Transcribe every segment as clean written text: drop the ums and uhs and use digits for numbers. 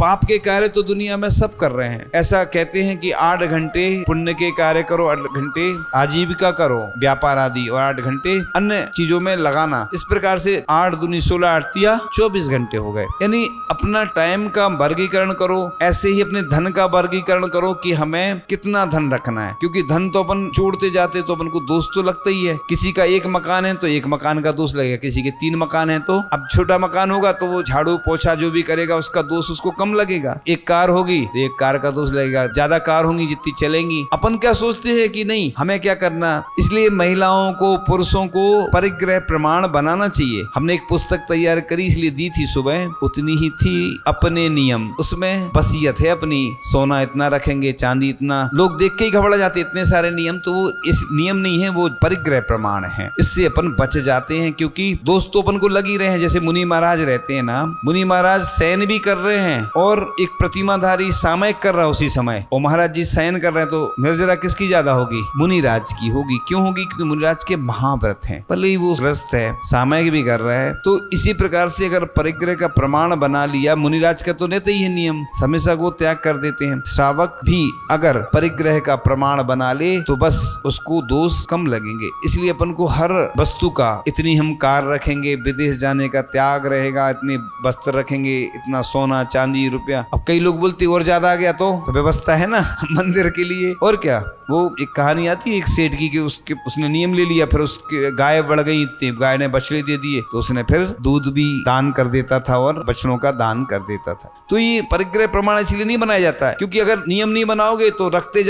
पाप के कार्य तो दुनिया में सब कर रहे हैं। ऐसा कहते हैं कि 8 घंटे पुण्य के कार्य करो, 8 घंटे आजीविका करो, व्यापार आदि, और 8 घंटे अन्य चीजों में लगाना। इस प्रकार से 8 दूनी 16, 8 तिया 24 घंटे हो गए। यानी अपना टाइम का वर्गीकरण करो, ऐसे ही अपने धन का वर्गीकरण करो कि हमें कितना धन रखना है, क्योंकि धन तो अपन जोड़ते जाते तो अपन को दोष तो लगता ही है। किसी का 1 मकान है तो 1 मकान का दोष लगेगा, किसी के 3 मकान है तो अब छोटा मकान होगा तो वो झाड़ू पोछा जो भी करेगा उसका दोष उसको कम लगेगा। 1 कार होगी तो 1 कार का दोष लगेगा, ज्यादा कार होंगी जितनी चलेंगी। अपन क्या सोचते हैं कि नहीं हमें क्या करना, इसलिए महिलाओं को पुरुषों को परिग्रह प्रमाण बनाना चाहिए। हमने एक पुस्तक तैयार करी इसलिए दी थी सुबह, उतनी ही थी अपने नियम, उसमें वसीयत है अपनी, सोना इतना रखेंगे, चांदी इतना। लोग देख के ही घबरा जाते इतने सारे नियम, तो वो इस नियम नहीं है, वो परिग्रह प्रमाण है। इससे अपन बच जाते हैं, क्योंकि दोस्त तो अपन को लग ही रहे हैं। जैसे मुनि महाराज रहते हैं ना, मुनि महाराज शयन भी कर रहे हैं और एक प्रतिमाधारी सामयिक कर रहा है उसी समय, और महाराज जी शयन कर रहे हैं, तो निर्जरा किसकी ज्यादा होगी? मुनिराज की होगी। क्यों होगी? क्योंकि मुनिराज के महाव्रत हैं, भले ही वो ग्रस्त है, सामयिक भी कर रहा है। तो इसी प्रकार से अगर परिग्रह का प्रमाण बना लिया, मुनिराज का तो रहता ही है नियम, हमेशा वो त्याग कर देते हैं। श्रावक भी अगर परिग्रह का प्रमाण बना ले तो बस उसको दोष कम लगेंगे। इसलिए अपन को हर वस्तु का, इतनी हम कार रखेंगे, विदेश जाने का त्याग रहेगा, इतने वस्त्र रखेंगे, इतना सोना चांदी रुपया। अब कई लोग बोलते और ज्यादा आ गया तो व्यवस्था है ना मंदिर के लिए, और क्या। वो एक कहानी आती है एक सेठ की कि उसने नियम ले लिया, फिर उसके गाय बढ़ गई इतनी, गाय ने बछड़े दे दिए तो उसने फिर दूध भी दान कर देता था और बछड़ों का दान कर देता था। तो ये परिग्रह प्रमाण इसलिए नहीं बनाया जाता है, क्योंकि अगर नियम नहीं बनाओगे तो रखते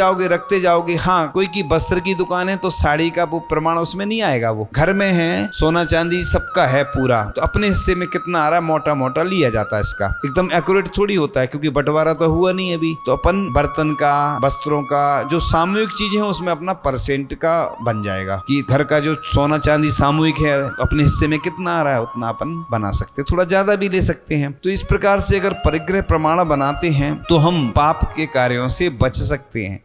जाओगे। हाँ, कोई की वस्त्र की दुकान है तो साड़ी का वो प्रमाण उसमें नहीं आएगा। वो घर में है, सोना चांदी सबका है पूरा, तो अपने हिस्से में कितना आ रहा है मोटा मोटा लिया जाता है। इसका एकदम एक्यूरेट थोड़ी होता है, क्योंकि बंटवारा तो हुआ नहीं अभी। तो अपन बर्तन का, वस्त्रों का, जो सामूहिक चीजें हैं उसमें अपना परसेंट का बन जाएगा कि घर का जो सोना चांदी सामूहिक है, अपने हिस्से में कितना आ रहा है उतना अपन बना सकते हैं, थोड़ा ज्यादा भी ले सकते हैं। तो इस प्रकार से अगर परिग्रह प्रमाण बनाते हैं तो हम पाप के कार्यों से बच सकते हैं।